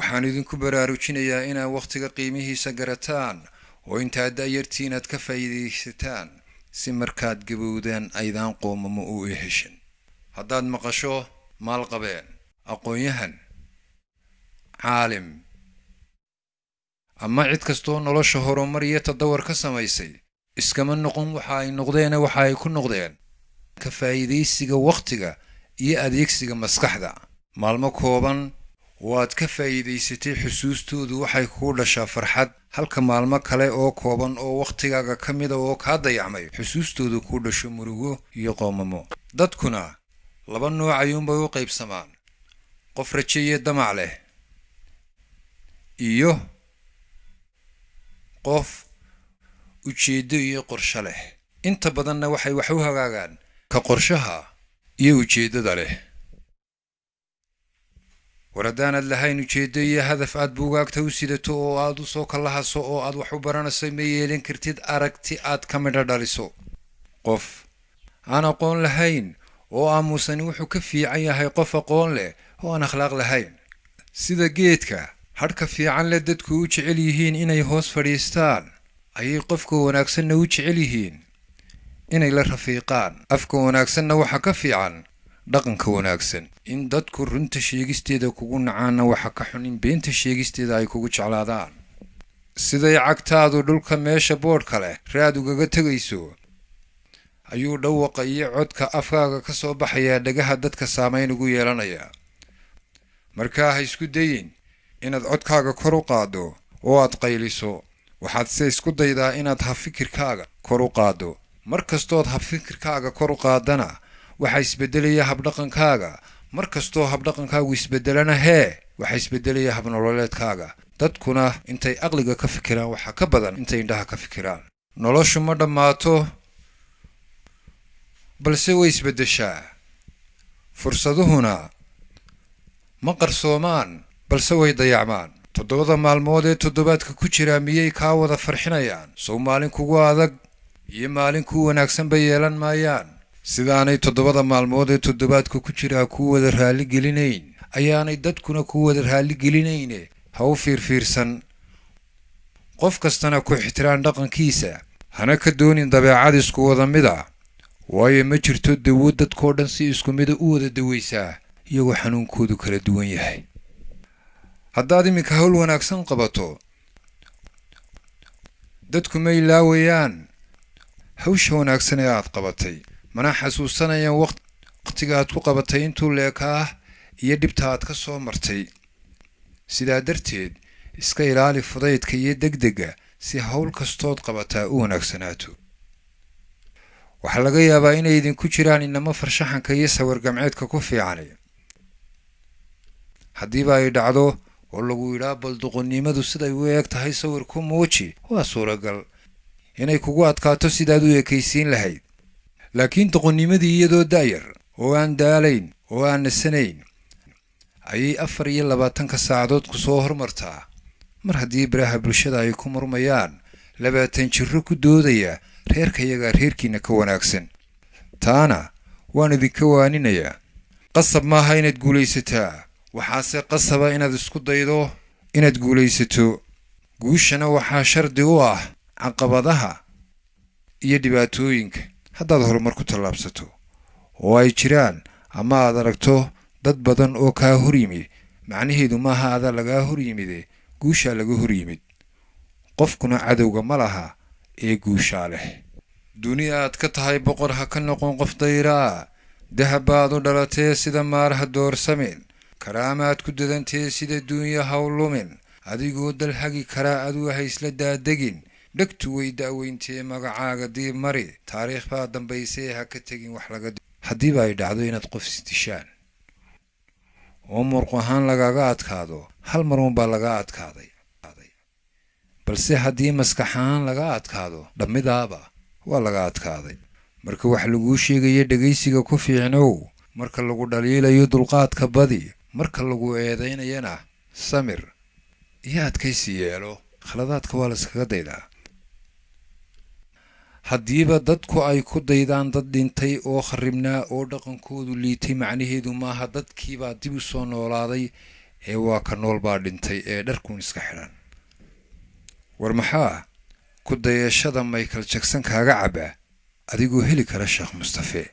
waxaan idinku baraarujinayaa inaad waqtiga qiimihiisa garataan oo intaad da'yartiin aad ka faa'iidaysataan si markaad gabowdaan aydaan qoomamo u heshin. haddaad maqasho maalqabeen, aqoon-yahan, caalim ama cid kastoo nolosha horumar iyo tadawar ka samaysay, iskama noqon waxa ay noqdeen waxa ay ku noqdeen ka faa'iidaysiga waqtiga iyo adeegsiga maskaxda. maalmo kooban waad ka faa'iidaysatay xusuustoodu waxay ku dhashaa farxad, halka maalmo kale oo kooban oo waqtigaaga ka mid oo ka dayacmay xusuustoodu ku dhasho murugo iyo qoomamo. dadkuna laba nooc ayuunbay u qaybsamaan: qof rajo iyo damac leh iyo qof ujeedo iyo qorshe leh. inta badanna waxay wax u hagaagaan ka qorshaha iyo ujeedada leh. waradaanad lahayn ujeedo iyo hadaf aad buugaagta u sidato oo aad u soo kalahaso oo aad wax u baranayso ma yeelin kartid aragti aad ka midho dhaliso. qof aan aqoon lahayn oo aamusani wuxuu ka fiican yahay qof aqoon leh oo aan akhlaaq lahayn. sida geedka hadhka fiican leh dadku u jecel yihiin inay hoos fadhiistaan, ayay qofka wanaagsanna u jecel yihiin inay la rafiiqaan. afka wanaagsanna waxa ka fiican dhaqanka wanaagsan. in dadku runta sheegisteeda kugu nacaana waxa ka xun in beenta sheegisteeda ay kugu jeclaadaan. siday cagtaadu dhulka meesha boodhka leh raad ugaga tegayso ayuu dhawaqa iyo codka afkaaga ka soo baxayaa dhagaha dadka saamayn ugu yeelanayaa. markaa ha isku dayin inaad codkaaga kor u qaaddo oo aad qayliso. waxaad se isku daydaa inaad habfikirkaaga kor u qaaddo. mar kastood habfikirkaaga kor u qaadana waxaa isbeddelaya habdhaqankaaga. mar kastoo habdhaqankaagu isbeddelana waxaa isbeddelaya habnololeedkaaga. dadkuna intay aqliga ka fikiraan waxaa ka badan intay indhaha ka fikiraan. noloshu ma dhammaato balse way isbeddeshaa. fursaduhuna ma qarsoomaan balse way dayacmaan. 7 maalmood ee toddobaadka ku jira miyay kaa wada farxinayaan? sow maalin kugu adag iyo maalin ku wanaagsan bay yeelan maayaan. sidaanay 7 maalmood ee toddobaadka ku jira ku wada raali gelinayn ayaanay dadkuna ku wada raali gelinayne ha u fiirfiirsan. qof kastana ku ixtiraan dhaqankiisa, hana ka doonin dabeecad isku wada mid ah, waayo ma jirto dawo dadkoo dhan si isku mida u wada dawaysaa iyagoo xanuunkoodu kala duwan yahay. haddaad iminka hawl wanaagsan qabato, dadku ma ilaawayaan hawsha wanaagsan ee aad qabatay, mana xasuusanayaan waqtiga aad ku qabatay intuu leekaa iyo dhibta aad ka soo martay. sidaa darteed iska ilaali fudaydka iyo degdega si hawl kastood qabataa u wanaagsanaato. waxaa laga yaabaa inay idinku jiraan inama farshaxanka iyo sawir gamceedka ku fiicani. haddiiba ay dhacdo oo lagu yidhaa bal doqonnimadu siday u eeg tahay sawir ku muuji, waa suuragal inay kugu adkaato sidaad u ekaysiin lahayd. laakiin doqonnimadii iyadoo da'yar oo aan daalayn oo aan nasanayn ayay 24 saacadood ku soo hormartaa. mar haddii baraha bulshada ay ku murmayaan 20 jirro ku doodaya reerkayaga reerkiina ka wanaagsan, taana waan idinka waaninayaa. qasab maaha inaad guulaysataa, waxaase qasaba inaad isku daydo inaad guulaysato. guushana waxaa shardi u ah caqabadaha iyo dhibaatooyinka. haddaad horumar ku tallaabsato oo ay jiraan ama aad aragto dad badan oo kaa hor yimi, macnaheedu maaha adaa lagaa hor yimide guushaa laga hor yimid. qofkuna cadowga ma laha ee guushaa leh. duniya aad ka tahay boqor ha ka noqon qof dayraa. dahab baad u dhalatee sida maar ha doorsamin. karaamaad ku dadantee sida duunya ha u lumin. adigoo dal hagi karaa aduu ha isla daadegin. dhegtu way da'weyntee magacaaga diib mari. taariikh baa dambaysee ha ka tegin wax laga haddiiba ay dhacdo inaad qof isdishaan oo muruq ahaan lagaga adkaado, hal mar uunbaa laga adkaaday. balse haddii maskax ahaan laga adkaado, dhammidaaba waa laga adkaaday. marka wax laguu sheegaya dhegaysiga ku fiicnow. marka lagu dhaliilayo dulqaadka badi. marka lagu eedaynayana samir iyo adkaysi yeelo. khaladaadka waa la iskaga daydaa. haddiiba dadku ay ku daydaan dad dhintay oo kharibnaa oo dhaqankoodu liitay, macnaheedu maaha dadkiibaa dib u soo noolaaday ee waa ka nool baa dhintay ee dharkuun iska xidhan war maxaa ku dayashada Michael Jackson kaaga cabaa adigoo heli kara Sheekh Mustafa